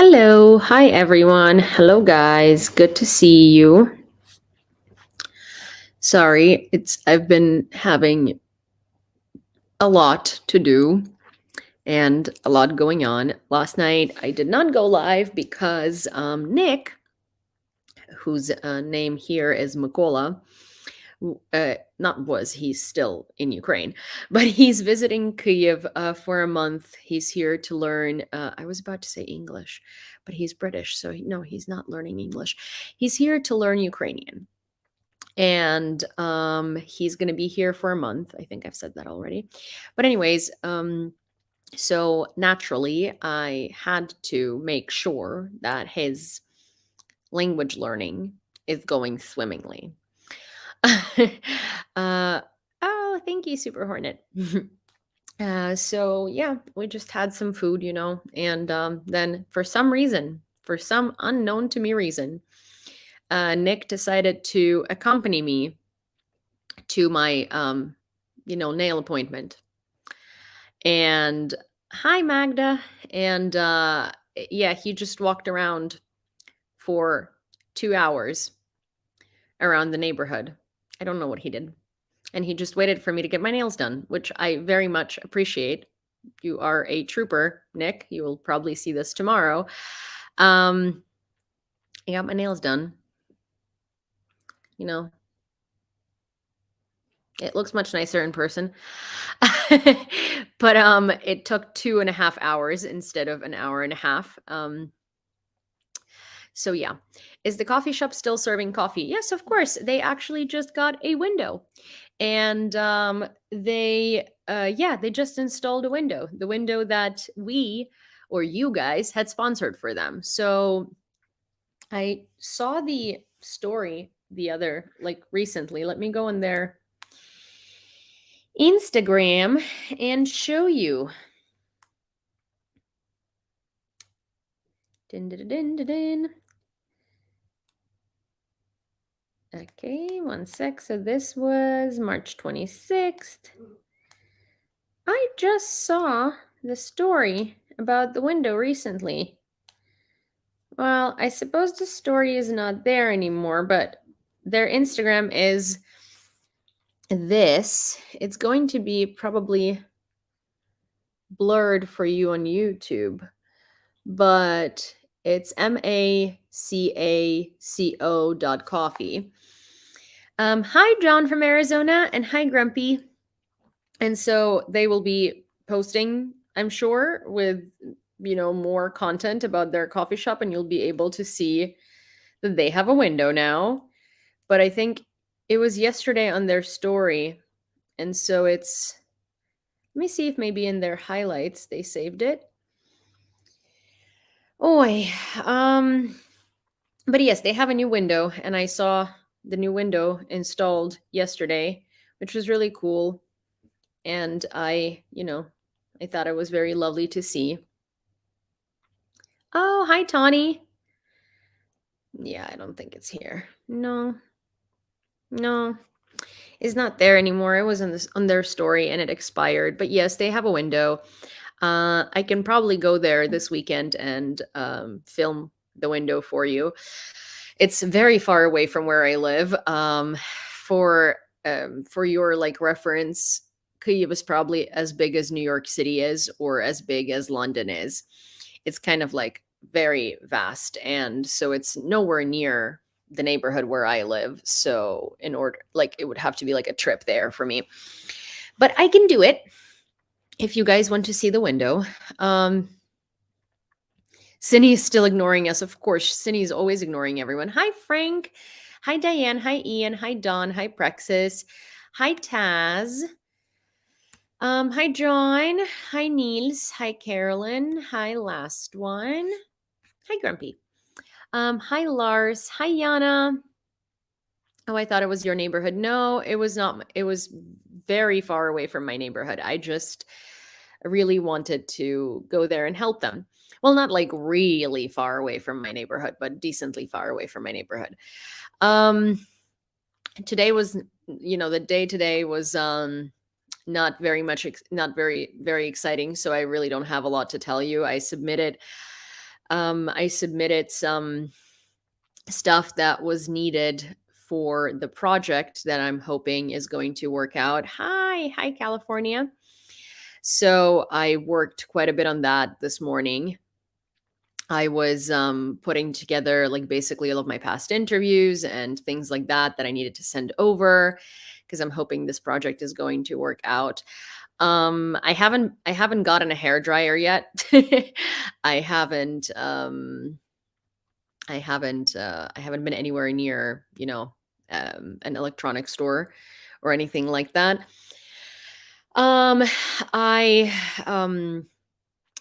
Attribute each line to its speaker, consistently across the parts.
Speaker 1: Hello, hi everyone. Hello guys. Good to see you. Sorry, I've been having a lot to do and a lot going on. Last night I did not go live because Nick, whose name here is Mikola, not was, he's still in Ukraine, but he's visiting Kyiv for a month. He's here to learn, I was about to say English, but he's British, so no, he's not learning English. He's here to learn Ukrainian. And he's going to be here for a month. I think I've said that already. But anyways, so naturally, I had to make sure that his language learning is going swimmingly. uh, oh, thank you, Super Hornet. So yeah, we just had some food, and then for some reason, for some unknown to me reason, Nick decided to accompany me to my nail appointment. And hi Magda. And yeah, he just walked around for 2 hours around the neighborhood. I don't know what he did. And he just waited for me to get my nails done, which I very much appreciate. You are a trooper, Nick. You will probably see this tomorrow. I got my nails done. It looks much nicer in person. But it took 2.5 hours instead of an hour and a half. So yeah. Is the coffee shop still serving coffee? Yes, of course. They actually just got a window. And they just installed a window. The window that we or you guys had sponsored for them. So I saw the story recently. Let me go in there Instagram and show you. Din, din, din, din, din. Okay, 1 sec. So this was March 26th. I just saw the story about the window recently. Well, I suppose the story is not there anymore, but their Instagram is this. It's going to be probably blurred for you on YouTube, but it's macaco.coffee. Hi, John from Arizona, and hi, Grumpy. And so they will be posting, I'm sure, with more content about their coffee shop, and you'll be able to see that they have a window now. But I think it was yesterday on their story, and so it's, let me see if maybe in their highlights they saved it. But yes, they have a new window, and I saw the new window installed yesterday, which was really cool. And I thought it was very lovely to see. Oh, hi, Tawny. Yeah, I don't think it's here. No, it's not there anymore. It was on their story and it expired. But yes, they have a window. I can probably go there this weekend and film the window for you. It's very far away from where I live. For your reference, Kyiv is probably as big as New York City is, or as big as London is. It's kind of very vast, and so it's nowhere near the neighborhood where I live. So in order, it would have to be a trip there for me. But I can do it if you guys want to see the window. Cindy is still ignoring us. Of course, Cindy is always ignoring everyone. Hi, Frank. Hi, Diane. Hi, Ian. Hi, Don. Hi, Prexis. Hi, Taz. Hi, John. Hi, Niels. Hi, Carolyn. Hi, last one. Hi, Grumpy. Hi, Lars. Hi, Yana. Oh, I thought it was your neighborhood. No, it was not. It was very far away from my neighborhood. I just really wanted to go there and help them. Well, not really far away from my neighborhood, but decently far away from my neighborhood. Today was, the day today was not very, very exciting. So I really don't have a lot to tell you. I submitted I submitted some stuff that was needed for the project that I'm hoping is going to work out. Hi, California. So I worked quite a bit on that this morning. I was putting together like basically all of my past interviews and things like that I needed to send over because I'm hoping this project is going to work out. I haven't gotten a hair dryer yet. I haven't I haven't been anywhere near, an electronic store or anything like that. Um I um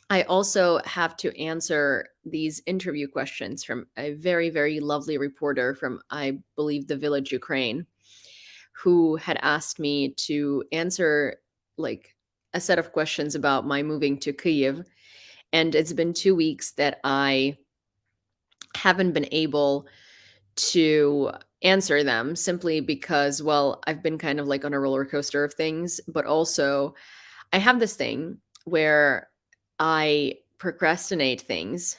Speaker 1: I also have to answer these interview questions from a very, very lovely reporter from, I believe, the village Ukraine, who had asked me to answer like a set of questions about my moving to Kyiv. And it's been 2 weeks that I haven't been able to answer them simply because, well, I've been kind of like on a roller coaster of things, but also I have this thing where I procrastinate things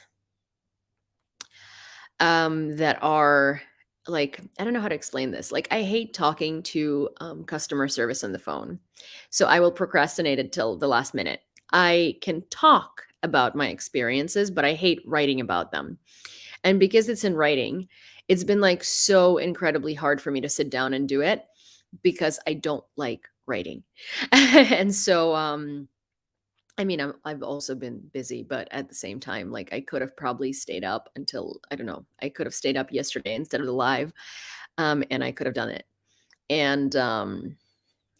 Speaker 1: that are like, I don't know how to explain this. Like, I hate talking to customer service on the phone. So I will procrastinate it till the last minute. I can talk about my experiences, but I hate writing about them. And because it's in writing, it's been like so incredibly hard for me to sit down and do it because I don't like writing. And so, I mean, I've also been busy, but at the same time, like I could have probably stayed up until, I don't know, I could have stayed up yesterday instead of the live, and I could have done it. And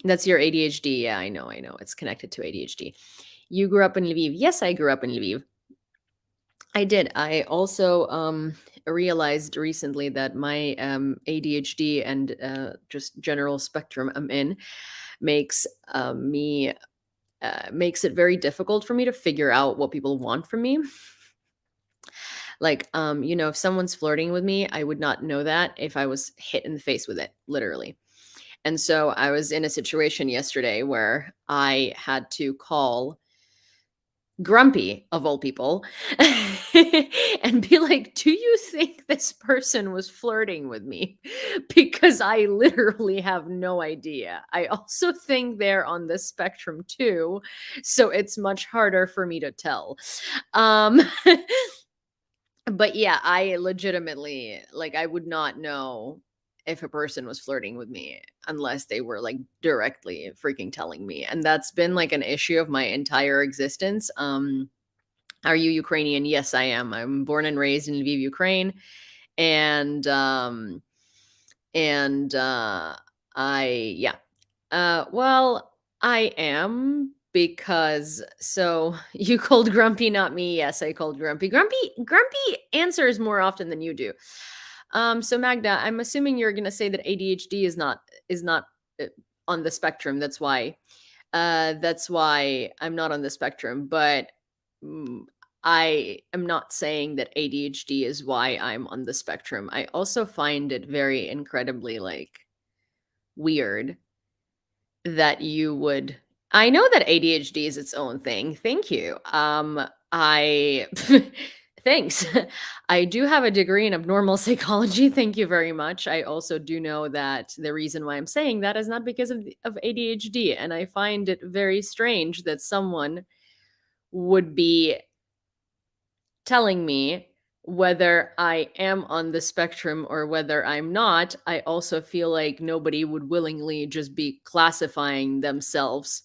Speaker 1: that's your ADHD. Yeah, I know. It's connected to ADHD. You grew up in Lviv. Yes, I grew up in Lviv. I did. I also realized recently that my ADHD and just general spectrum I'm in makes me makes it very difficult for me to figure out what people want from me. Like, if someone's flirting with me, I would not know that if I was hit in the face with it, literally. And so I was in a situation yesterday where I had to call Grumpy, of all people, and be like, "Do you think this person was flirting with me?" Because I literally have no idea. I also think they're on the spectrum too, so it's much harder for me to tell. Um, but yeah, I legitimately like, I would not know if a person was flirting with me unless they were, like, directly freaking telling me, and that's been, like, an issue of my entire existence. Are you Ukrainian? Yes, I am. I'm born and raised in Lviv, Ukraine, and, and, I yeah. Well, I am because so you called Grumpy, not me. Yes, I called Grumpy. Grumpy answers more often than you do. So Magda, I'm assuming you're gonna say that ADHD is not uh, on the spectrum. That's why I'm not on the spectrum. But mm, I am not saying that ADHD is why I'm on the spectrum. I also find it very incredibly like weird that you would I know that ADHD is its own thing. Thank you. I thanks. I do have a degree in abnormal psychology. Thank you very much. I also do know that the reason why I'm saying that is not because of ADHD, and I find it very strange that someone would be telling me whether I am on the spectrum or whether I'm not. I also feel like nobody would willingly just be classifying themselves.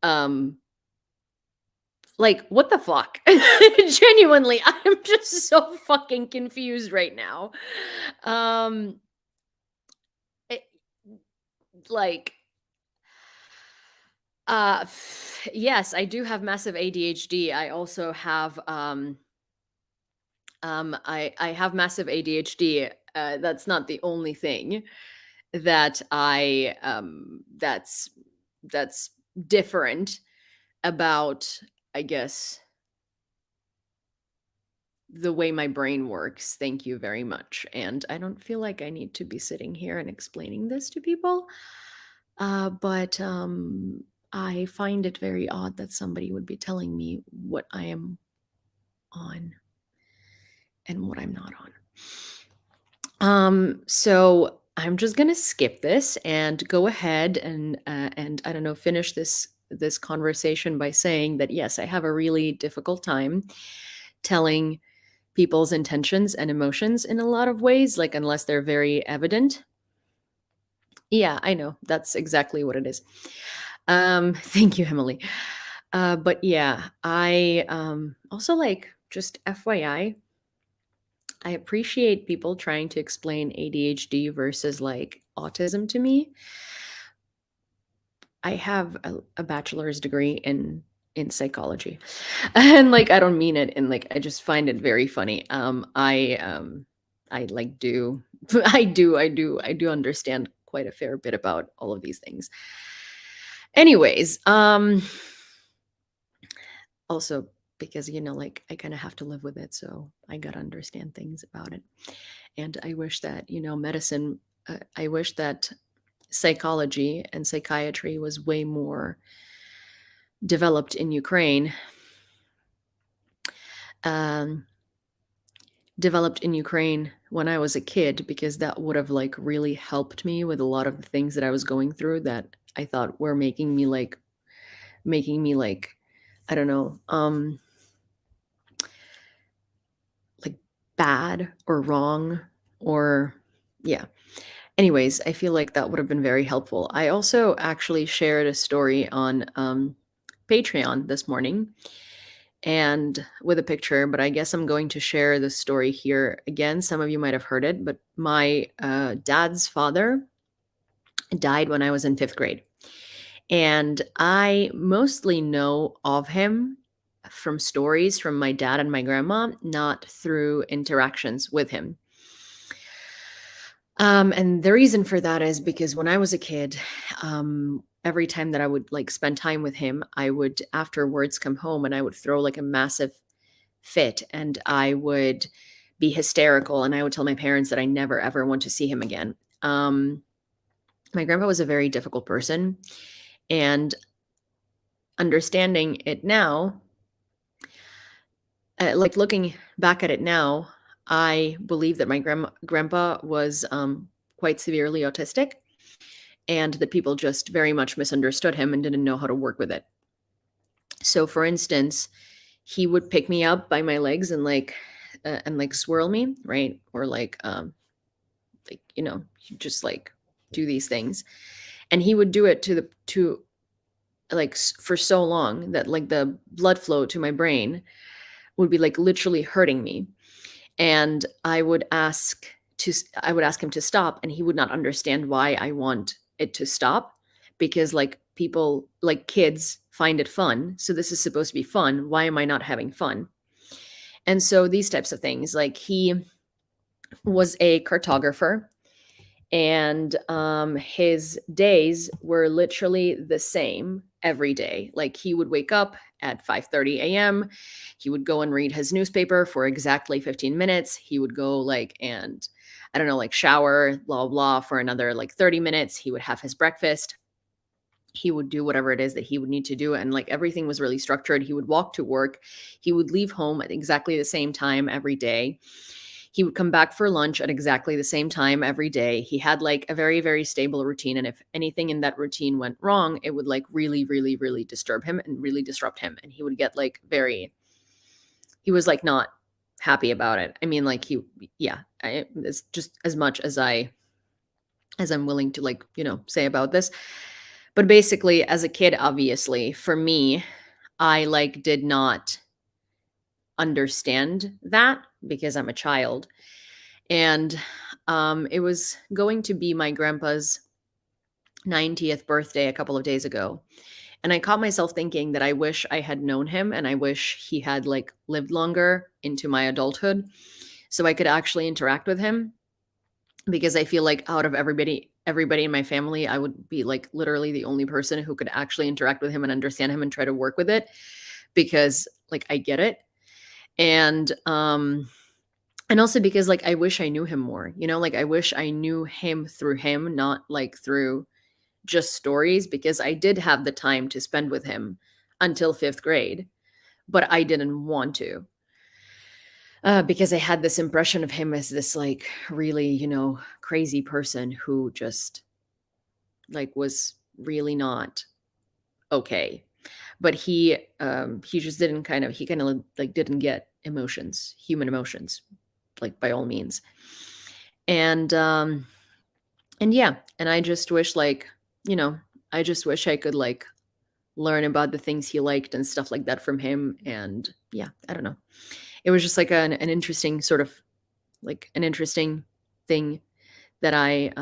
Speaker 1: Um, like, what the fuck? Genuinely, I'm just so fucking confused right now. Um, it, like, yes, I do have massive ADHD. I also have I have massive ADHD. That's not the only thing that that's different about, I guess, the way my brain works. Thank you very much. And I don't feel like I need to be sitting here and explaining this to people. But I find it very odd that somebody would be telling me what I am on and what I'm not on. So I'm just gonna skip this and go ahead and I don't know, finish this conversation by saying that yes, I have a really difficult time telling people's intentions and emotions in a lot of ways, like unless they're very evident. Yeah, I know. That's exactly what it is. Thank you, Emily. But yeah, I also like just FYI, I appreciate people trying to explain ADHD versus like autism to me. I have a bachelor's degree in psychology. And like I don't mean it in like I just find it very funny. I like do I do understand quite a fair bit about all of these things. Anyways, also because like I kind of have to live with it, so I got to understand things about it. And I wish that, medicine I wish that psychology and psychiatry was way more developed in Ukraine. Um, developed in Ukraine when I was a kid, because that would have like really helped me with a lot of the things that I was going through that I thought were making me like I don't know, like bad or wrong or yeah. Anyways, I feel like that would have been very helpful. I also actually shared a story on Patreon this morning and with a picture, but I guess I'm going to share the story here again. Some of you might have heard it, but my dad's father died when I was in fifth grade. And I mostly know of him from stories from my dad and my grandma, not through interactions with him. And the reason for that is because when I was a kid, every time that I would like spend time with him, I would afterwards come home and I would throw like a massive fit and I would be hysterical and I would tell my parents that I never ever want to see him again. My grandpa was a very difficult person, and understanding it now, like looking back at it now, I believe that my grandpa was quite severely autistic and that people just very much misunderstood him and didn't know how to work with it. So, for instance, he would pick me up by my legs and like swirl me, right? Or like just like do these things, and he would do it to like for so long that like the blood flow to my brain would be like literally hurting me, and I would ask him to stop, and he would not understand why I want it to stop, because like people like kids find it fun, so this is supposed to be fun, why am I not having fun? And so these types of things, like he was a cartographer, and his days were literally the same every day. Like he would wake up at 5:30 a.m. He would go and read his newspaper for exactly 15 minutes. He would go like and I don't know, like shower, blah blah, for another like 30 minutes. He would have his breakfast. He would do whatever it is that he would need to do, and like everything was really structured. He would walk to work. He would leave home at exactly the same time every day. He would come back for lunch at exactly the same time every day. He had like a very, very stable routine. And if anything in that routine went wrong, it would like really, really, really disturb him and really disrupt him. And he would get like he was like not happy about it. I mean, like it's just as much as I'm willing to like, say about this. But basically, as a kid, obviously, for me, I like did not understand that because I'm a child. And it was going to be my grandpa's 90th birthday a couple of days ago. And I caught myself thinking that I wish I had known him and I wish he had like lived longer into my adulthood so I could actually interact with him, because I feel like out of everybody in my family, I would be like literally the only person who could actually interact with him and understand him and try to work with it, because like I get it. And also because like I wish I knew him more, like I wish I knew him through him, not like through just stories, because I did have the time to spend with him until fifth grade, but I didn't want to. because I had this impression of him as this like really, crazy person who just like was really not okay. But he just didn't he kind of like didn't get emotions, human emotions, like by all means. And and yeah, and I just wish like, you know, I just wish I could like learn about the things he liked and stuff like that from him. And yeah, I don't know. It was just like an interesting sort of like an interesting thing that I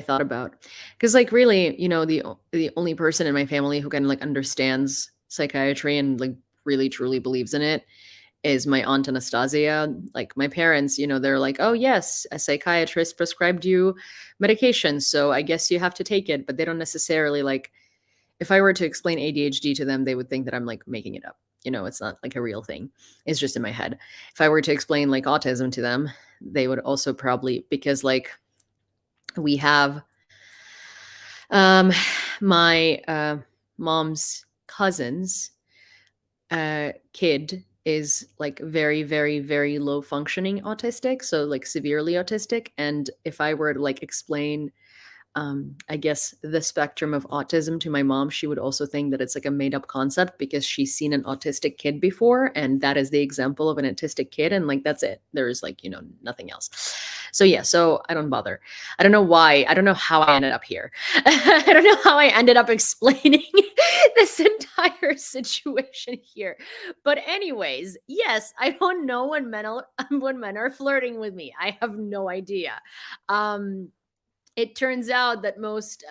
Speaker 1: thought about. Because like really, the only person in my family who kind of like understands psychiatry and like really truly believes in it is my aunt Anastasia. Like my parents, they're like, "Oh yes, a psychiatrist prescribed you medication, so I guess you have to take it." But they don't necessarily like if I were to explain ADHD to them, they would think that I'm like making it up. It's not like a real thing. It's just in my head. If I were to explain like autism to them, they would also probably because like we have um my mom's cousin's kid is like very very very low functioning autistic, so like severely autistic. And if I were to like explain I guess the spectrum of autism to my mom, she would also think that it's like a made up concept because she's seen an autistic kid before. And that is the example of an autistic kid. And like, that's it. There is like, nothing else. So yeah, so I don't bother. I don't know why. I don't know how I ended up here. I don't know how I ended up explaining this entire situation here. But anyways, yes, I don't know when men are flirting with me. I have no idea. Um, it turns out that most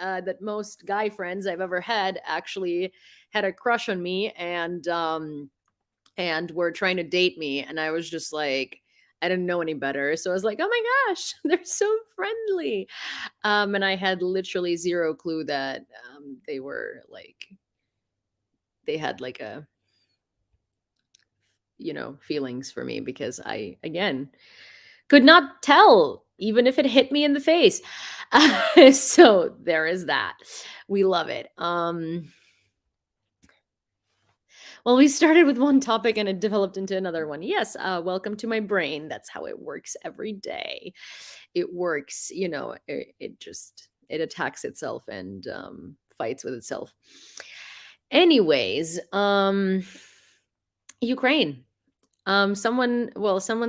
Speaker 1: guy friends I've ever had actually had a crush on me and were trying to date me, and I was just like I didn't know any better, so I was like, "Oh my gosh, they're so friendly." And I had literally zero clue that they were like they had like a feelings for me because I again could not tell, even if it hit me in the face. So there is that. We love it. Well, we started with one topic and it developed into another one. Yes, welcome to my brain. That's how it works every day. It works, it attacks itself and fights with itself. Anyways, Ukraine. Someone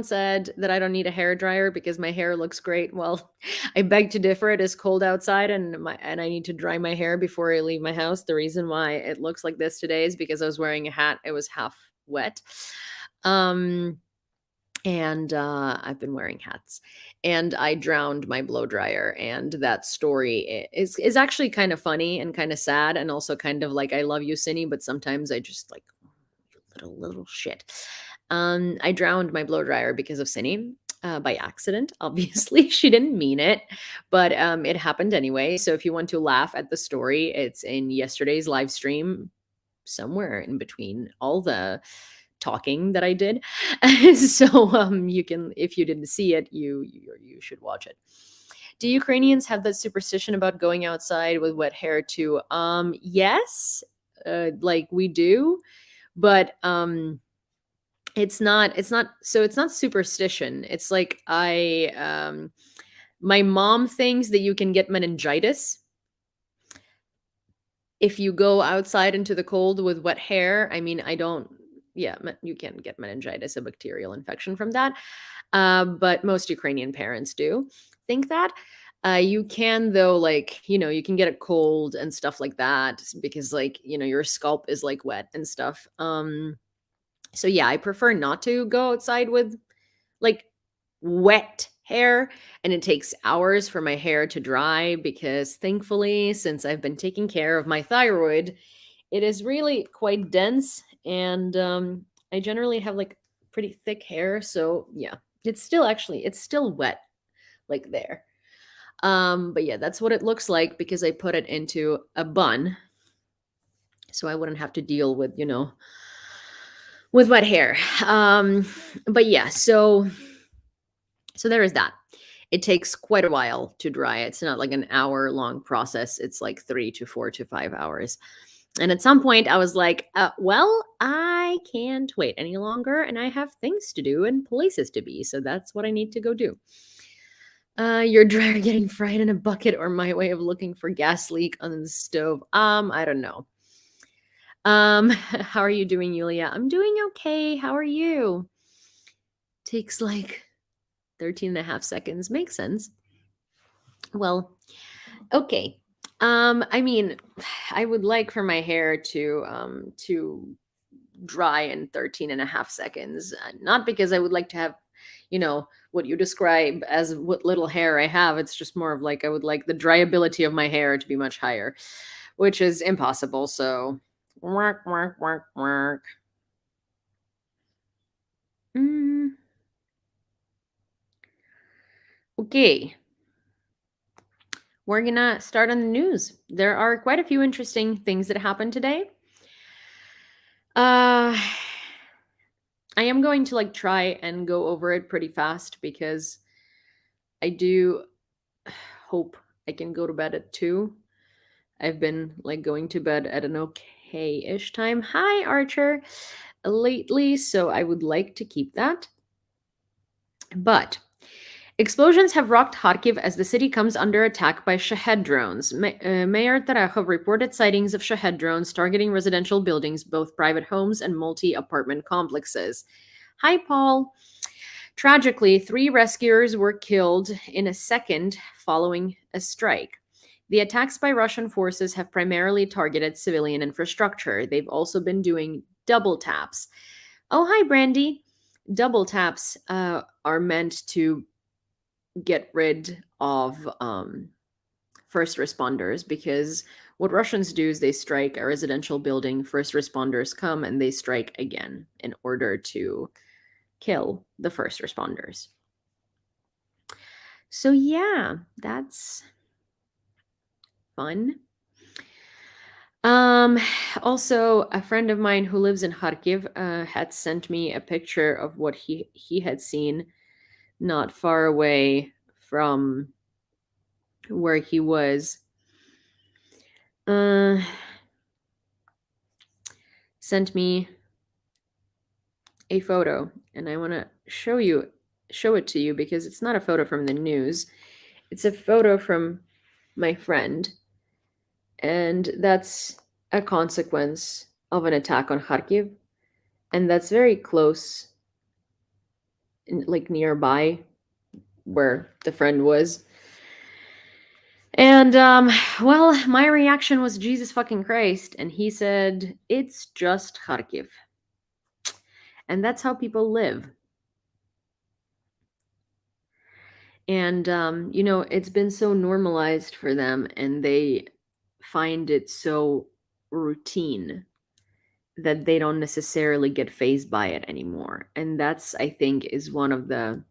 Speaker 1: said that I don't need a hair dryer because my hair looks great. Well, I beg to differ. It is cold outside and I need to dry my hair before I leave my house. The reason why it looks like this today is because I was wearing a hat. It was half wet. Um and I've been wearing hats. And I drowned my blow dryer, and that story is actually kind of funny and kind of sad and also kind of like I love you, Cindy, but sometimes I just like little shit. I drowned my blow dryer because of Cindy by accident. Obviously, she didn't mean it, but it happened anyway. So if you want to laugh at the story, it's in yesterday's live stream, somewhere in between all the talking that I did. So you can, if you didn't see it, you should watch it. Do Ukrainians have that superstition about going outside with wet hair too? Yes, like we do, but it's not superstition. It's like my mom thinks that you can get meningitis if you go outside into the cold with wet hair. I mean, I don't yeah, you can get meningitis, a bacterial infection from that. But most Ukrainian parents do think that. You can though, like, you can get a cold and stuff like that because like, your scalp is like wet and stuff. So yeah, I prefer not to go outside with like wet hair, and it takes hours for my hair to dry because thankfully, since I've been taking care of my thyroid, it is really quite dense, and I generally have like pretty thick hair, so yeah, it's still wet like there. But yeah, that's what it looks like because I put it into a bun so I wouldn't have to deal with, with wet hair. But yeah, so there is that. It takes quite a while to dry. It's not like an hour long process. It's like 3 to 4 to 5 hours. And at some point I was like, well, I can't wait any longer, and I have things to do and places to be, so that's what I need to go do. Your dryer getting fried in a bucket, or my way of looking for gas leak on the stove? I don't know. How are you doing, Yulia? I'm doing okay. How are you? Takes like 13 and a half seconds. Makes sense. Well, okay. I mean, I would like for my hair to dry in 13 and a half seconds. Not because I would like to have, what you describe as what little hair I have. It's just more of like I would like the dryability of my hair to be much higher, which is impossible. So, work, work, work, work. Okay. We're gonna start on the news. There are quite a few interesting things that happened today. I am going to like try and go over it pretty fast because I do hope I can go to bed at 2. I've been like going to bed at an okay-ish time. Hi, Archer. Lately, so I would like to keep that. But explosions have rocked Kharkiv as the city comes under attack by Shahed drones. Mayor Tarakhov reported sightings of Shahed drones targeting residential buildings, both private homes and multi-apartment complexes. Hi, Paul. Tragically, 3 rescuers were killed in a second following a strike. The attacks by Russian forces have primarily targeted civilian infrastructure. They've also been doing double taps. Oh, hi, Brandy. Double taps are meant to get rid of first responders, because what Russians do is they strike a residential building, first responders come, and they strike again in order to kill the first responders. So yeah, that's fun. Also, a friend of mine who lives in Kharkiv had sent me a picture of what he had seen not far away from where he was. Sent me a photo, and I want to show it to you because it's not a photo from the news. It's a photo from my friend, and that's a consequence of an attack on Kharkiv, and that's very close, like nearby where the friend was. And well, my reaction was Jesus fucking Christ, and he said it's just Kharkiv. And that's how people live. And it's been so normalized for them, and they find it so routine that they don't necessarily get fazed by it anymore. And that's, I think, is one of the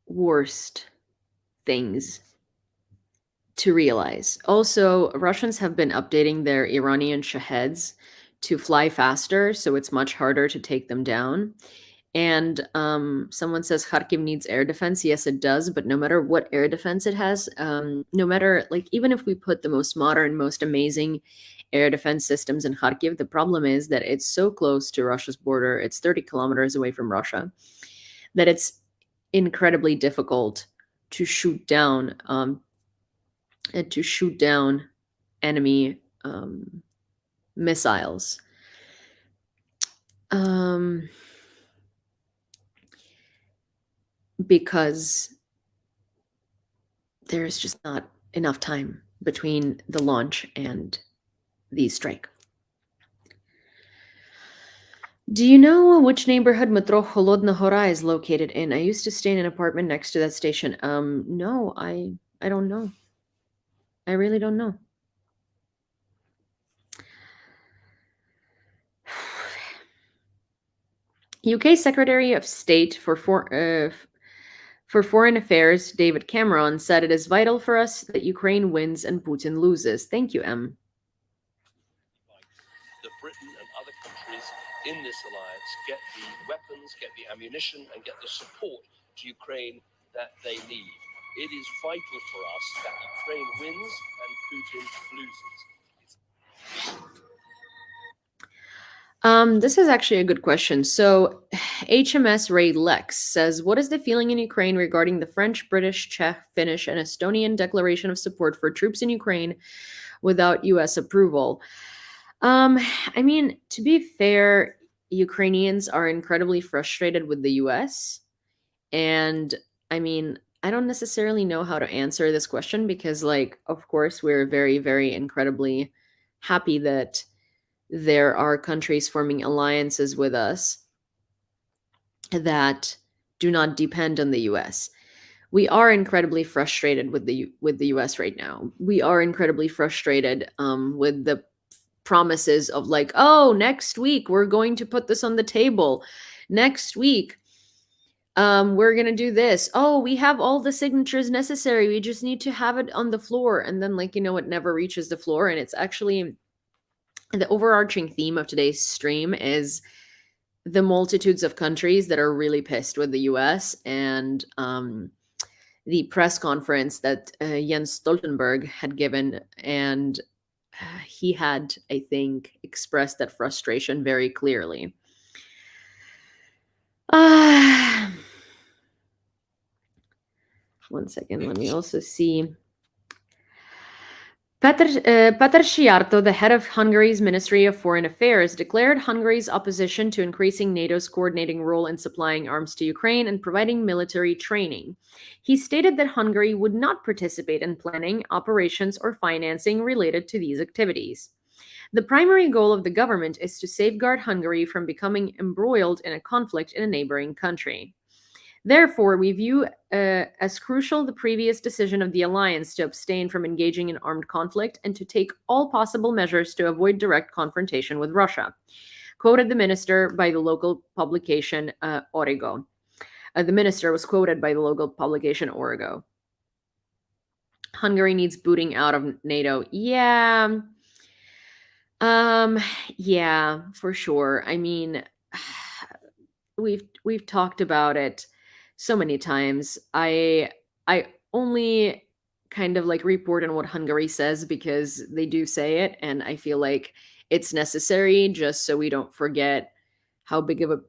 Speaker 1: worst things to realize. Also, Russians have been updating their Iranian Shaheds to fly faster, so it's much harder to take them down. And someone says Kharkiv needs air defense. Yes, it does. But no matter what air defense it has, no matter, like, even if we put the most modern, most amazing air defense systems in Kharkiv, the problem is that it's so close to Russia's border. It's 30 kilometers away from Russia, that it's incredibly difficult to shoot down enemy missiles. Because there's just not enough time between the launch and the strike. Do you know which neighborhood Metro Holodna Hora is located in? I used to stay in an apartment next to that station. No, I don't know. I really don't know. UK Secretary of State for Foreign Affairs, David Cameron, said it is vital for us that Ukraine wins and Putin loses. Thank you, M.
Speaker 2: That Britain and other countries in this alliance get the weapons, get the ammunition, and get the support to Ukraine that they need. It is vital for us that Ukraine wins and Putin loses.
Speaker 1: This is actually a good question. So, HMS Ray Lex says, "What is the feeling in Ukraine regarding the French, British, Czech, Finnish, and Estonian declaration of support for troops in Ukraine without US approval?" Um, I mean, to be fair, Ukrainians are incredibly frustrated with the US. And I mean, I don't necessarily know how to answer this question because, like, of course, we're very, very incredibly happy that there are countries forming alliances with us that do not depend on the US. We are incredibly frustrated with the US right now. We are incredibly frustrated with the promises of like, oh, next week we're going to put this on the table. Next week we're going to do this. Oh, we have all the signatures necessary. We just need to have it on the floor. And then, like, it never reaches the floor. And it's actually the overarching theme of today's stream is the multitudes of countries that are really pissed with the US and the press conference that Jens Stoltenberg had given. And he had, I think, expressed that frustration very clearly. One second, let me also see. Peter Sziarto, the head of Hungary's Ministry of Foreign Affairs, declared Hungary's opposition to increasing NATO's coordinating role in supplying arms to Ukraine and providing military training. He stated that Hungary would not participate in planning, operations, or financing related to these activities. The primary goal of the government is to safeguard Hungary from becoming embroiled in a conflict in a neighboring country. Therefore, we view as crucial the previous decision of the alliance to abstain from engaging in armed conflict and to take all possible measures to avoid direct confrontation with Russia, quoted the minister by the local publication Origo. The minister was quoted by the local publication Origo. Hungary needs booting out of NATO. Yeah. Yeah, for sure. I mean, we've talked about it so many times. I only kind of like report on what Hungary says because they do say it, and I feel like it's necessary just so we don't forget how big of a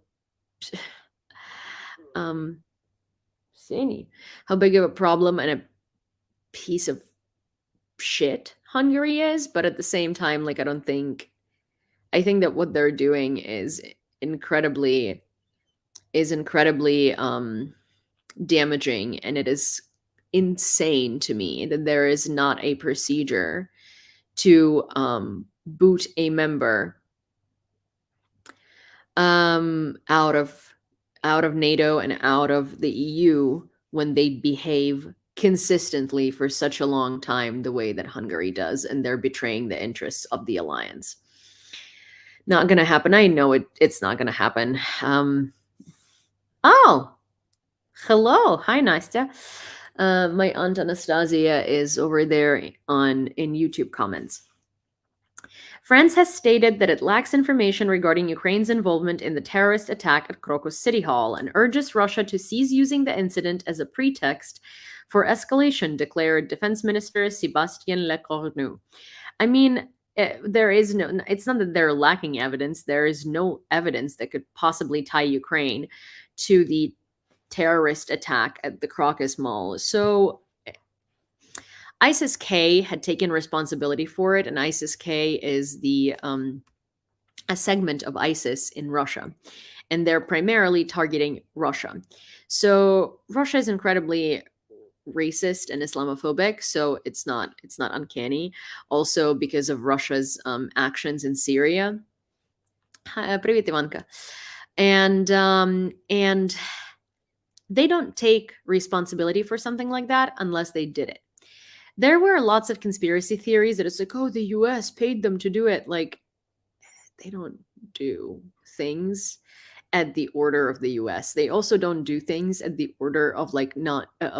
Speaker 1: um how big of a problem and a piece of shit Hungary is, but at the same time, like I think that what they're doing is incredibly damaging, and it is insane to me that there is not a procedure to boot a member out of NATO and out of the EU when they behave consistently for such a long time the way that Hungary does, and they're betraying the interests of the alliance. Not gonna happen. I know it's not gonna happen. Oh, hello. Hi, Nastya. My aunt Anastasia is over there in YouTube comments. France has stated that it lacks information regarding Ukraine's involvement in the terrorist attack at Crocus City Hall and urges Russia to cease using the incident as a pretext for escalation, declared Defense Minister Sébastien Lecornu. I mean, there is no, it's not that they're lacking evidence. There is no evidence that could possibly tie Ukraine to the terrorist attack at the Crocus Mall. So ISIS-K had taken responsibility for it, and ISIS-K is a segment of ISIS in Russia, and they're primarily targeting Russia. So Russia is incredibly racist and Islamophobic, so it's not uncanny. Also, because of Russia's actions in Syria. Привет, Ivanka. And they don't take responsibility for something like that unless they did it. There were lots of conspiracy theories that it's like, oh, the US paid them to do it. Like, they don't do things at the order of the US. They also don't do things at the order of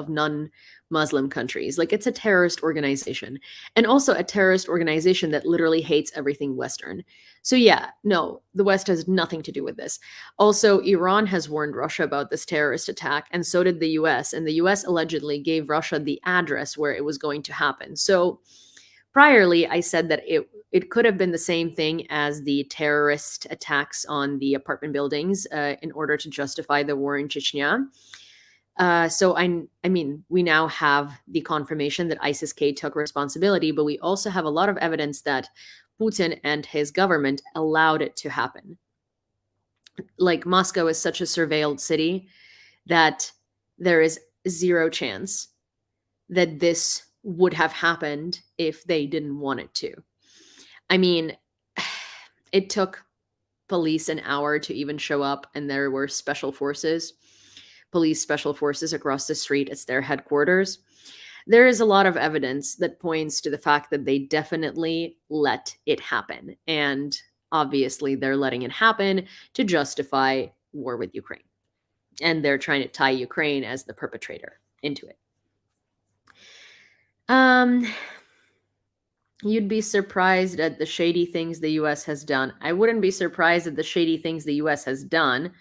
Speaker 1: non-Muslim countries. Like, it's a terrorist organization, and also a terrorist organization that literally hates everything Western. So yeah, no, the West has nothing to do with this. Also, Iran has warned Russia about this terrorist attack, and so did the US. And the US allegedly gave Russia the address where it was going to happen. So priorly, I said that it could have been the same thing as the terrorist attacks on the apartment buildings in order to justify the war in Chechnya. So I mean, we now have the confirmation that ISIS-K took responsibility, but we also have a lot of evidence that Putin and his government allowed it to happen. Like, Moscow is such a surveilled city that there is zero chance that this would have happened if they didn't want it to. I mean, it took police an hour to even show up, and there were police special forces across the street. It's their headquarters. There is a lot of evidence that points to the fact that they definitely let it happen. And obviously, they're letting it happen to justify war with Ukraine. And they're trying to tie Ukraine as the perpetrator into it. You'd be surprised at the shady things the US has done. I wouldn't be surprised at the shady things the US has done.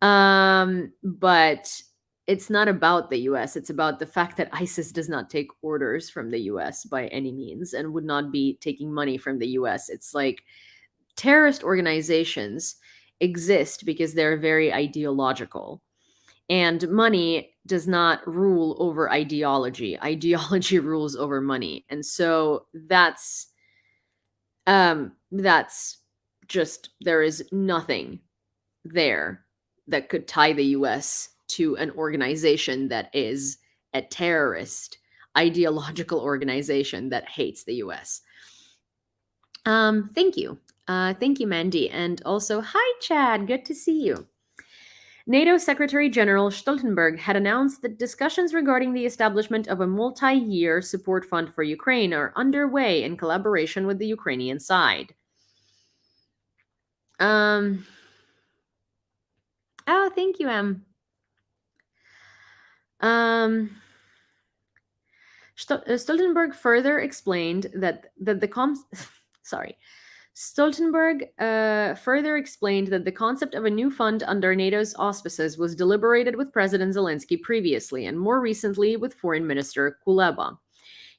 Speaker 1: But it's not about the US. It's about the fact that ISIS does not take orders from the US by any means and would not be taking money from the US. It's like terrorist organizations exist because they're very ideological. And money does not rule over ideology. Ideology rules over money. And so that's just, there is nothing there that could tie the US to an organization that is a terrorist ideological organization that hates the US. Thank you. Thank you, Mandy. And also, hi, Chad. Good to see you. NATO Secretary General Stoltenberg had announced that discussions regarding the establishment of a multi-year support fund for Ukraine are underway in collaboration with the Ukrainian side. Oh, thank you, Em. Stoltenberg further explained that Stoltenberg further explained that the concept of a new fund under NATO's auspices was deliberated with President Zelensky previously, and more recently with Foreign Minister Kuleba.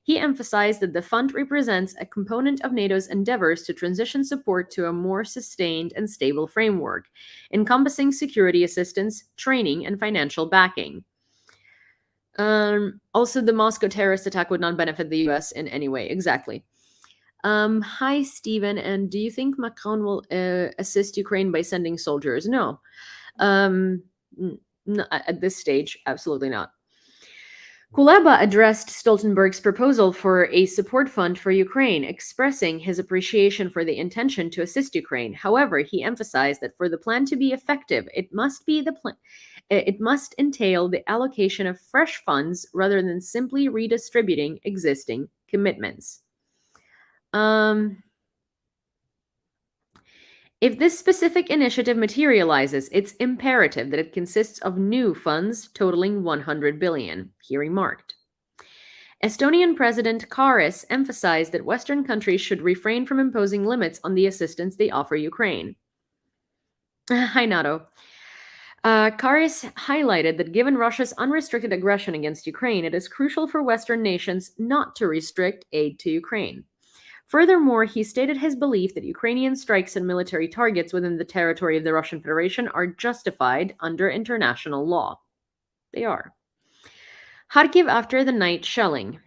Speaker 1: He emphasized that the fund represents a component of NATO's endeavors to transition support to a more sustained and stable framework, encompassing security assistance, training, and financial backing. Also, the Moscow terrorist attack would not benefit the US in any way. Exactly. Hi, Stephen. And do you think Macron will assist Ukraine by sending soldiers? No. At this stage, absolutely not. Kuleba addressed Stoltenberg's proposal for a support fund for Ukraine, expressing his appreciation for the intention to assist Ukraine. However, he emphasized that for the plan to be effective, it must entail the allocation of fresh funds rather than simply redistributing existing commitments. If this specific initiative materializes, it's imperative that it consists of new funds totaling 100 billion, he remarked. Estonian President Karis emphasized that Western countries should refrain from imposing limits on the assistance they offer Ukraine. Hi, Nato. Karis highlighted that given Russia's unrestricted aggression against Ukraine, it is crucial for Western nations not to restrict aid to Ukraine. Furthermore, he stated his belief that Ukrainian strikes and military targets within the territory of the Russian Federation are justified under international law. They are. Kharkiv after the night shelling.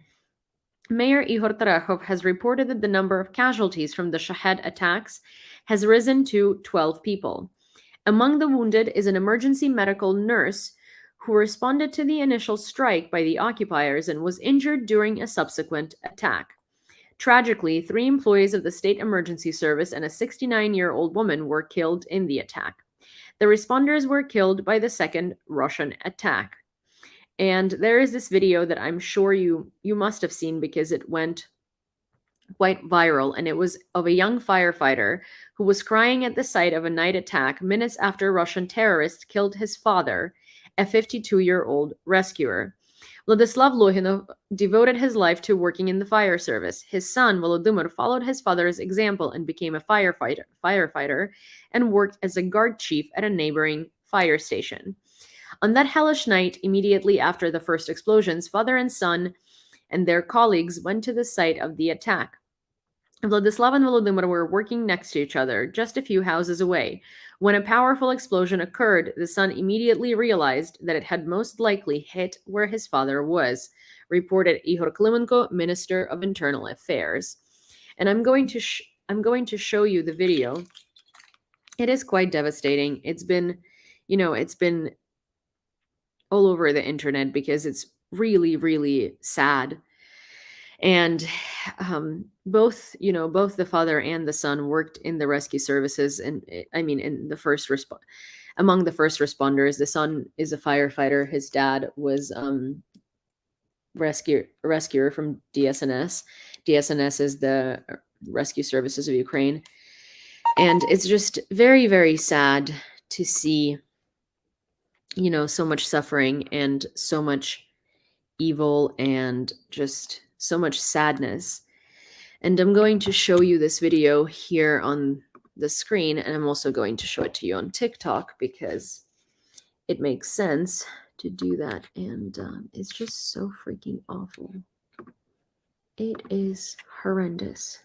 Speaker 1: Mayor Ihor Terechov has reported that the number of casualties from the Shahed attacks has risen to 12 people. Among the wounded is an emergency medical nurse who responded to the initial strike by the occupiers and was injured during a subsequent attack. Tragically, 3 employees of the State Emergency Service and a 69-year-old woman were killed in the attack. The responders were killed by the second Russian attack. And there is this video that I'm sure you must have seen because it went quite viral, and it was of a young firefighter who was crying at the site of a night attack minutes after Russian terrorists killed his father, a 52-year-old rescuer. Vladislav Lohinov devoted his life to working in the fire service. His son, Volodymyr, followed his father's example and became a firefighter and worked as a guard chief at a neighboring fire station. On that hellish night, immediately after the first explosions, father and son and their colleagues went to the site of the attack. Vladislav and Volodymyr were working next to each other, just a few houses away. When a powerful explosion occurred, the son immediately realized that it had most likely hit where his father was, reported Ihor Klimenko, Minister of Internal Affairs. And I'm going to show you the video. It is quite devastating. It's been all over the internet because it's really, really sad. And both the father and the son worked in the rescue services, and in the among the first responders. The son is a firefighter. His dad was rescuer from DSNS. DSNS is the Rescue Services of Ukraine. And it's just very, very sad to see so much suffering and so much evil and just so much sadness. And I'm going to show you this video here on the screen, and I'm also going to show it to you on TikTok because it makes sense to do that. And it's just so freaking awful. It is horrendous.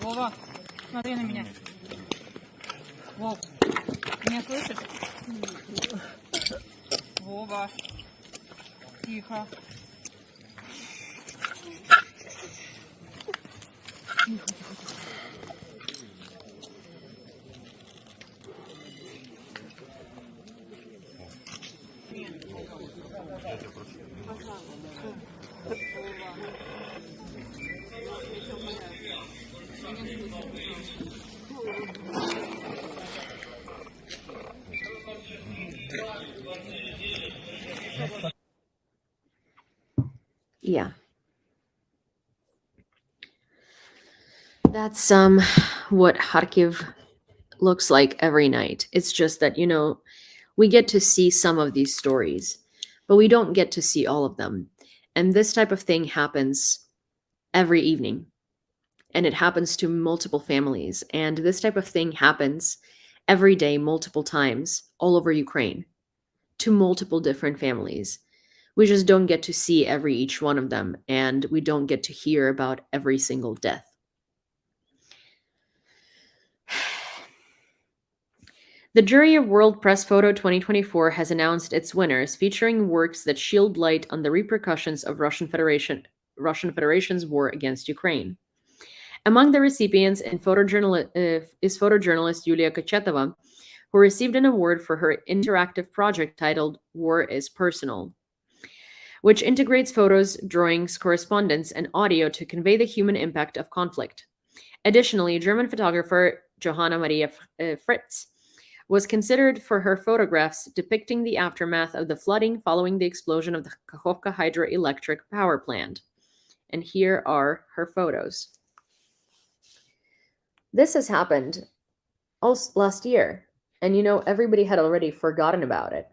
Speaker 3: Вова, смотри на меня. Вов, меня слышишь? Вова, тихо.
Speaker 1: Yeah. That's what Kharkiv looks like every night. It's just that, we get to see some of these stories, but we don't get to see all of them. And this type of thing happens every evening. And it happens to multiple families. And this type of thing happens every day, multiple times, all over Ukraine, to multiple different families. We just don't get to see each one of them, and we don't get to hear about every single death. The jury of World Press Photo 2024 has announced its winners, featuring works that shield light on the repercussions of Russian Federation's war against Ukraine. Among the recipients is photojournalist Yulia Kochetova, who received an award for her interactive project titled War is Personal, which integrates photos, drawings, correspondence, and audio to convey the human impact of conflict. Additionally, German photographer Johanna Maria Fritz was considered for her photographs depicting the aftermath of the flooding following the explosion of the Kakhovka hydroelectric power plant. And here are her photos. This has happened last year, and everybody had already forgotten about it.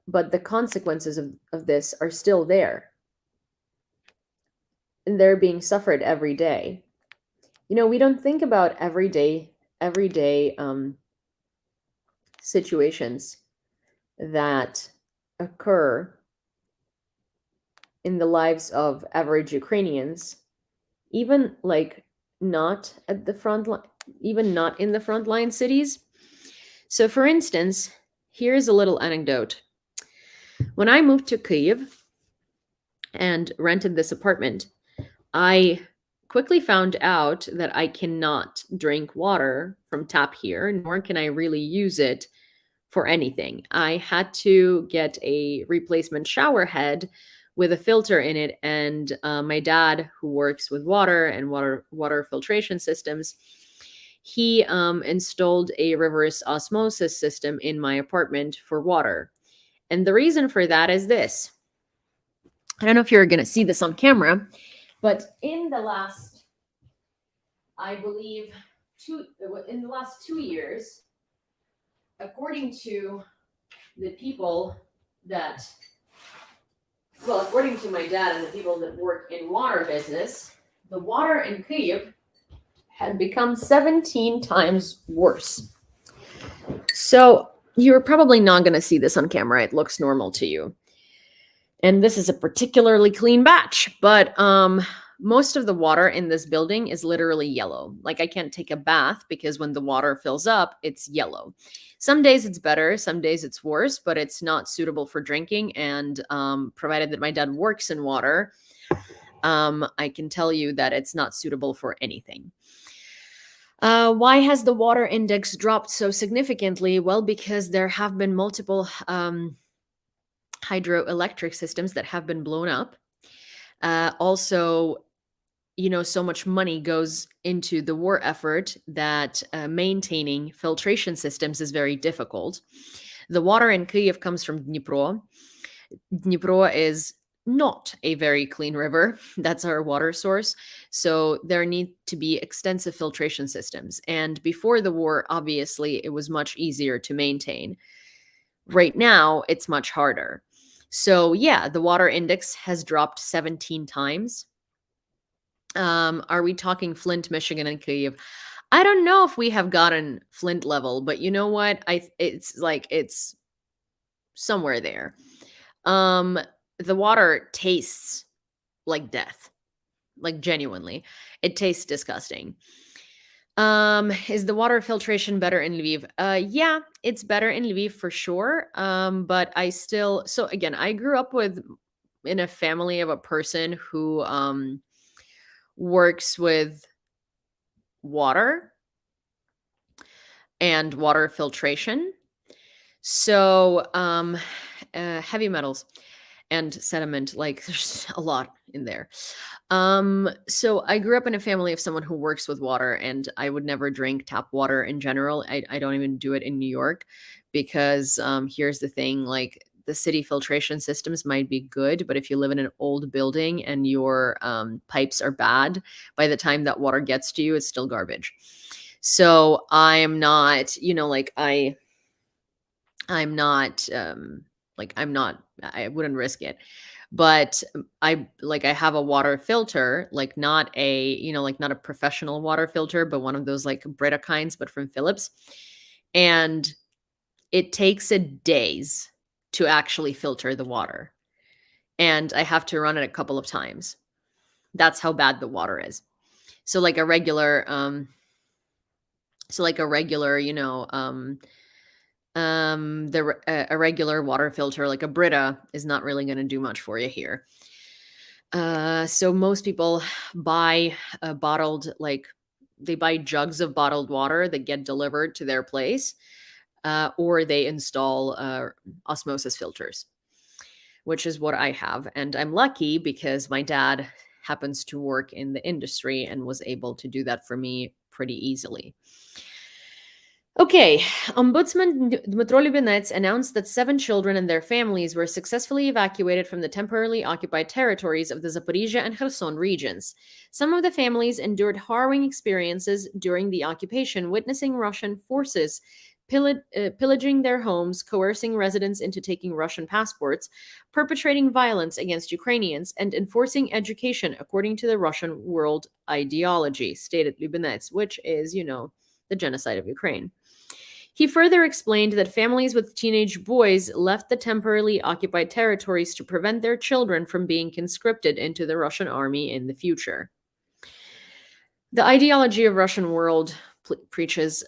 Speaker 1: But the consequences of this are still there. And they're being suffered every day. We don't think about everyday situations that occur in the lives of average Ukrainians, even not at the front line, even not in the frontline cities. So, for instance, here's a little anecdote. When I moved to Kyiv and rented this apartment, I quickly found out that I cannot drink water from tap here, nor can I really use it for anything. I had to get a replacement shower head with a filter in it, and my dad, who works with water and water filtration systems, he installed a reverse osmosis system in my apartment for water. And the reason for that is this. I don't know if you're going to see this on camera, but in the last, I believe, 2 years, according to the people according to my dad and the people that work in water business, the water in Kyiv had become 17 times worse. So You're probably not going to see this on camera. It looks normal to you. And this is a particularly clean batch, but most of the water in this building is literally yellow. Like, I can't take a bath because when the water fills up, it's yellow. Some days it's better, some days it's worse, but it's not suitable for drinking. And provided that my dad works in water, I can tell you that it's not suitable for anything. Why has the water index dropped so significantly? Well, because there have been multiple hydroelectric systems that have been blown up. Also, so much money goes into the war effort that maintaining filtration systems is very difficult. The water in Kyiv comes from Dnipro. Dnipro is not a very clean river. That's our water source. So there need to be extensive filtration systems. And before the war, obviously, it was much easier to maintain. Right now, it's much harder. So yeah, the water index has dropped 17 times. Are we talking Flint, Michigan, and Kyiv? I don't know if we have gotten Flint level, but you know what? It's somewhere there. The water tastes like death. Like, genuinely. It tastes disgusting. Is the water filtration better in Lviv? Yeah, it's better in Lviv for sure. But so again, I grew up in a family of a person who works with water and water filtration. So heavy metals and sediment, like, there's a lot in there. So I grew up in a family of someone who works with water, and I would never drink tap water in general. I don't even do it in New York because here's the thing, like, the city filtration systems might be good, but if you live in an old building and your pipes are bad, by the time that water gets to you, it's still garbage. So I am not, I wouldn't risk it. But I have a water filter, like not a professional water filter, but one of those like Brita kinds, but from Philips. And it takes days to actually filter the water. And I have to run it a couple of times. That's how bad the water is. So like a regular, a regular water filter like a Brita is not really going to do much for you here. So most people buy they buy jugs of bottled water that get delivered to their place, or they install osmosis filters, which is what I have. And I'm lucky because my dad happens to work in the industry and was able to do that for me pretty easily. Okay, Ombudsman Dmytro Lubinets announced that 7 children and their families were successfully evacuated from the temporarily occupied territories of the Zaporizhia and Kherson regions. Some of the families endured harrowing experiences during the occupation, witnessing Russian forces pillaging their homes, coercing residents into taking Russian passports, perpetrating violence against Ukrainians, and enforcing education according to the Russian world ideology, stated Lubinets, which is, the genocide of Ukraine. He further explained that families with teenage boys left the temporarily occupied territories to prevent their children from being conscripted into the Russian army in the future. The ideology of Russian world preaches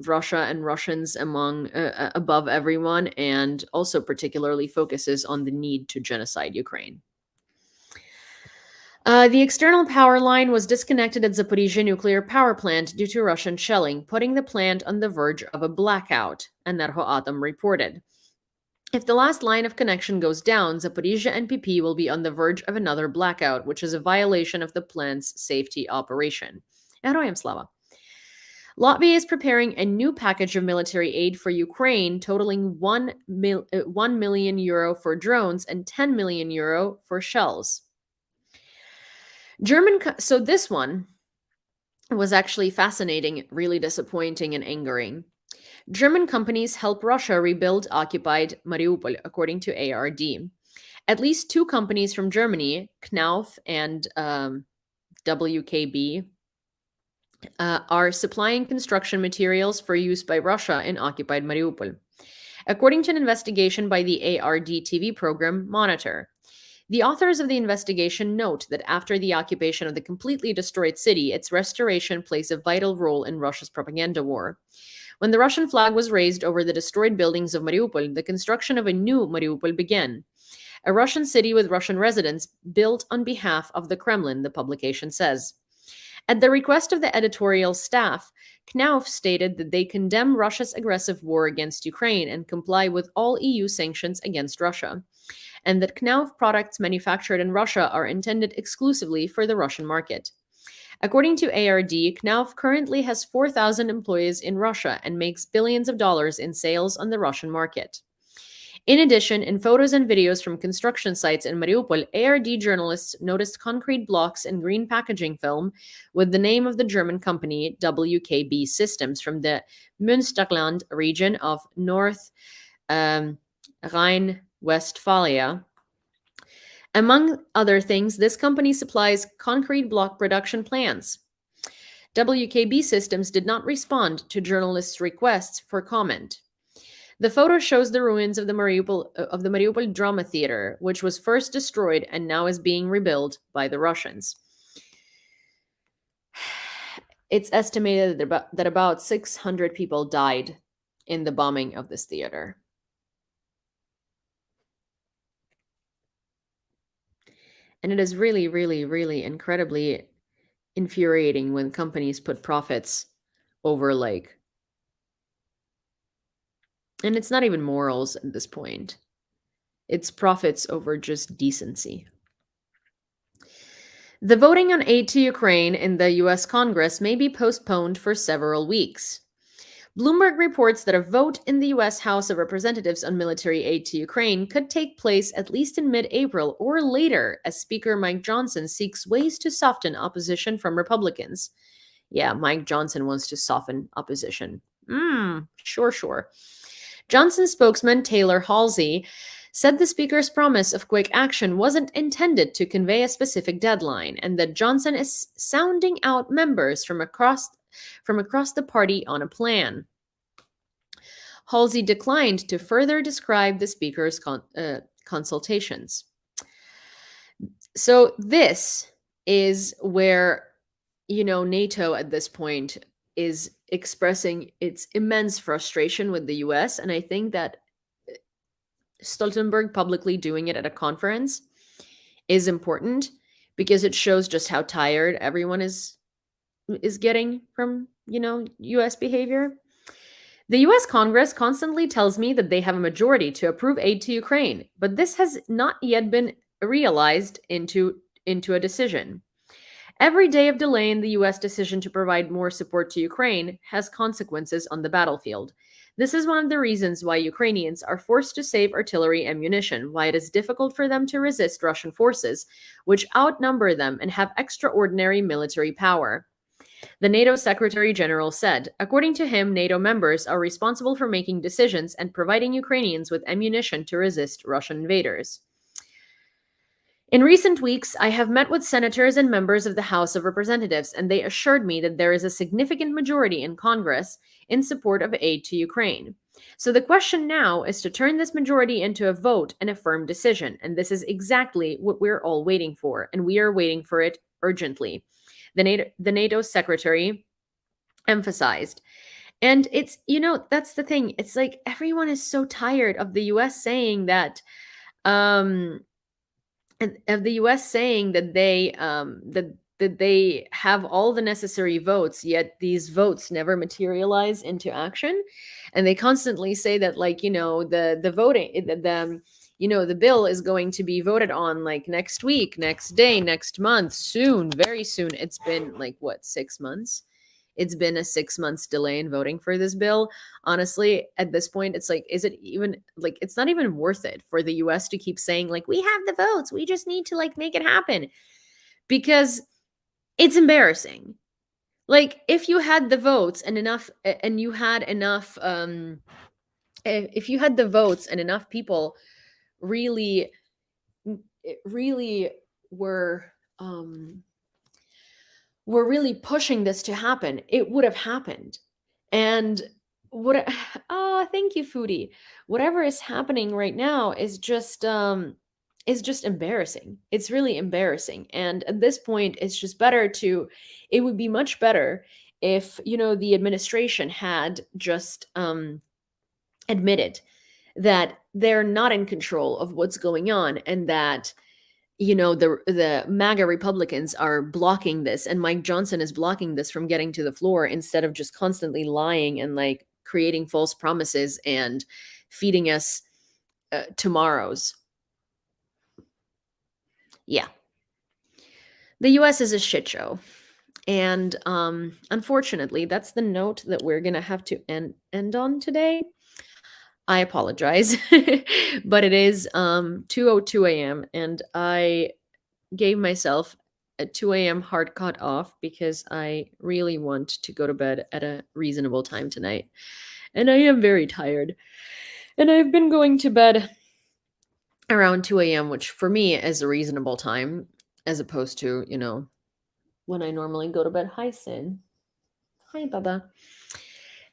Speaker 1: Russia and Russians above everyone, and also particularly focuses on the need to genocide Ukraine. The external power line was disconnected at Zaporizhia nuclear power plant due to Russian shelling, putting the plant on the verge of a blackout, Energoatom reported. If the last line of connection goes down, Zaporizhia NPP will be on the verge of another blackout, which is a violation of the plant's safety operation. Heroyam slava. Latvia is preparing a new package of military aid for Ukraine, totaling 1 million euro for drones and 10 million euro for shells. So this one was actually fascinating, really disappointing, and angering. German companies help Russia rebuild occupied Mariupol, according to ARD. At least 2 companies from Germany, Knauf and WKB, are supplying construction materials for use by Russia in occupied Mariupol. according to an investigation by the ARD TV program Monitor. The authors of the investigation note that after the occupation of the completely destroyed city, its restoration plays a vital role in Russia's propaganda war. When the Russian flag was raised over the destroyed buildings of Mariupol, the construction of a new Mariupol began, a Russian city with Russian residents built on behalf of the Kremlin, the publication says. At the request of the editorial staff, Knauf stated that they condemn Russia's aggressive war against Ukraine and comply with all EU sanctions against Russia, and that Knauf products manufactured in Russia are intended exclusively for the Russian market. According to ARD, Knauf currently has 4,000 employees in Russia and makes billions of dollars in sales on the Russian market. In addition, in photos and videos from construction sites in Mariupol, ARD journalists noticed concrete blocks and green packaging film with the name of the German company WKB Systems from the Münsterland region of North Rhine-Westphalia. Among other things, this company supplies concrete block production plants. WKB Systems did not respond to journalists' requests for comment. The photo shows the ruins of the Mariupol Drama Theater, which was first destroyed and now is being rebuilt by the Russians. It's estimated that about 600 people died in the bombing of this theater. And it is really, really, really incredibly infuriating when companies put profits over and it's not even morals at this point. It's profits over just decency. The voting on aid to Ukraine in the US Congress may be postponed for several weeks. Bloomberg reports that a vote in the US House of Representatives on military aid to Ukraine could take place at least in mid-April or later as Speaker Mike Johnson seeks ways to soften opposition from Republicans. Yeah, Mike Johnson wants to soften opposition. Sure. Johnson's spokesman, Taylor Halsey, said the Speaker's promise of quick action wasn't intended to convey a specific deadline and that Johnson is sounding out members from across the party on a plan. Halsey declined to further describe the Speaker's consultations. So this is where, NATO at this point is expressing its immense frustration with the US. And I think that Stoltenberg publicly doing it at a conference is important because it shows just how tired everyone is getting from, US behavior. The US Congress constantly tells me that they have a majority to approve aid to Ukraine, but this has not yet been realized into a decision. Every day of delay in the US decision to provide more support to Ukraine has consequences on the battlefield. This is one of the reasons why Ukrainians are forced to save artillery ammunition, why it is difficult for them to resist Russian forces, which outnumber them and have extraordinary military power. The NATO Secretary General said, according to him, NATO members are responsible for making decisions and providing Ukrainians with ammunition to resist Russian invaders. In recent weeks, I have met with senators and members of the House of Representatives, and they assured me that there is a significant majority in Congress in support of aid to Ukraine. So the question now is to turn this majority into a vote and a firm decision, and this is exactly what we're all waiting for, and we are waiting for it urgently, the NATO secretary emphasized. And it's, that's the thing. It's like everyone is so tired of the US saying that that they have all the necessary votes, yet these votes never materialize into action. And they constantly say that, the voting, the bill is going to be voted on next week, next day, next month, soon, very soon. It's been 6 months? It's been a 6 months delay in voting for this bill. Honestly, at this point, it's is it even it's not even worth it for the US to keep saying we have the votes. We just need to make it happen, because it's embarrassing. If you had the votes and enough, and you had enough, if you had the votes and enough people really were really pushing this to happen, it would have happened. And what oh, thank you, foodie. Whatever is happening right now is just embarrassing. It's really embarrassing. And at this point, it's just better to it would be much better if, the administration had just admitted that they're not in control of what's going on, and that the MAGA Republicans are blocking this, and Mike Johnson is blocking this from getting to the floor, instead of just constantly lying and like creating false promises and feeding us tomorrows. Yeah, the U.S. is a shit show, and unfortunately, that's the note that we're gonna have to end on today. I apologize, but it is 2:02 a.m. and I gave myself a 2 a.m. hard cut off because I really want to go to bed at a reasonable time tonight. And I am very tired. And I've been going to bed around 2 a.m., which for me is a reasonable time, as opposed to, when I normally go to bed. Hi, Sin. Hi, Baba.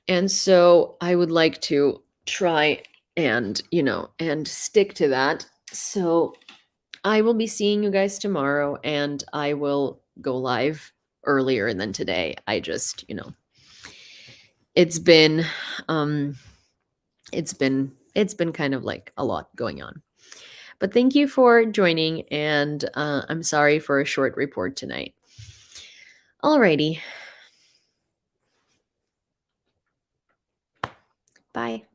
Speaker 1: And so I would like to try and, and stick to that. So I will be seeing you guys tomorrow, and I will go live earlier than today. I just, it's been um it's been kind of like a lot going on. But thank you for joining, and I'm sorry for a short report tonight. Alrighty. Bye.